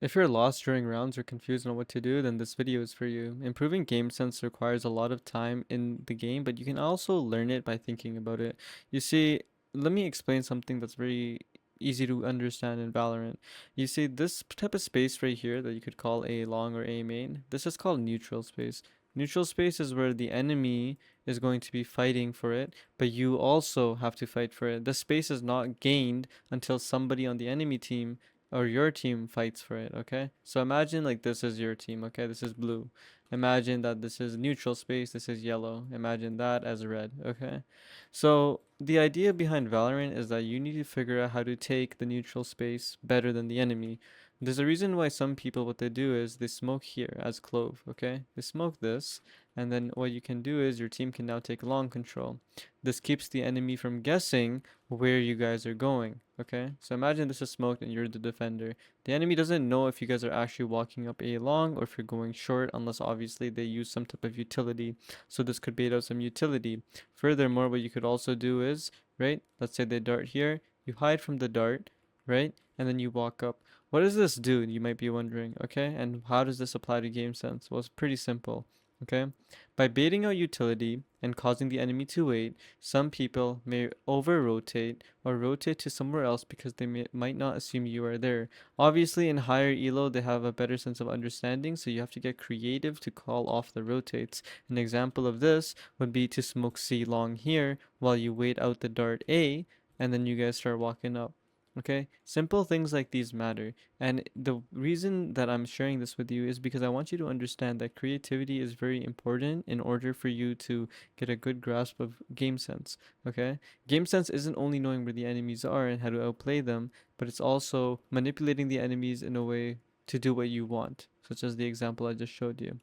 If you're lost during rounds or confused on what to do, then this video is for you. Improving game sense requires a lot of time in the game, but you can also learn it by thinking about it. You see, let me explain something that's very easy to understand in Valorant. You see, this type of space right here that you could call A long or A main, this is called neutral space. Neutral space is where the enemy is going to be fighting for it, but you also have to fight for it. The space is not gained until somebody on the enemy team or your team fights for it, okay? So imagine like this is your team, okay? This is blue. Imagine that this is neutral space, this is yellow. Imagine that as red, okay? So the idea behind Valorant is that you need to figure out how to take the neutral space better than the enemy. There's a reason why some people what they do is they smoke here as clove, okay? They smoke this, and then what you can do is your team can now take long control. This keeps the enemy from guessing where you guys are going. Okay, so imagine this is smoked and you're the defender. The enemy doesn't know if you guys are actually walking up A long or if you're going short, unless obviously they use some type of utility. So this could bait out some utility. Furthermore, what you could also do is, right, let's say they dart here, you hide from the dart, right, and then you walk up. What does this do? You might be wondering, okay, and how does this apply to game sense? Well, it's pretty simple. Okay, by baiting out utility and causing the enemy to wait, some people may over rotate or rotate to somewhere else because they might not assume you are there. Obviously, in higher elo, they have a better sense of understanding, so you have to get creative to call off the rotates. An example of this would be to smoke C long here while you wait out the dart A, and then you guys start walking up. Okay, simple things like these matter. And the reason that I'm sharing this with you is because I want you to understand that creativity is very important in order for you to get a good grasp of game sense. Okay, game sense isn't only knowing where the enemies are and how to outplay them, but it's also manipulating the enemies in a way to do what you want, such as the example I just showed you.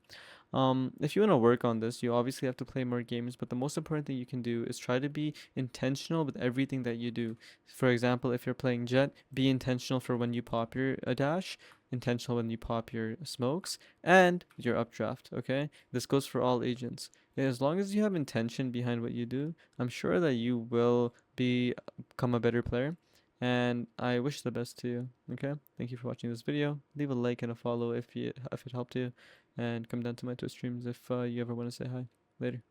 If you want to work on this, you obviously have to play more games, but the most important thing you can do is try to be intentional with everything that you do. For example, if you're playing Jet, be intentional for when you pop your dash, intentional when you pop your smokes, and your updraft, okay? This goes for all agents. As long as you have intention behind what you do, I'm sure that you will become a better player. And I wish the best to you. Okay? Thank you for watching this video. Leave a like and a follow if it helped you, and come down to my Twitch streams if you ever want to say hi. Later.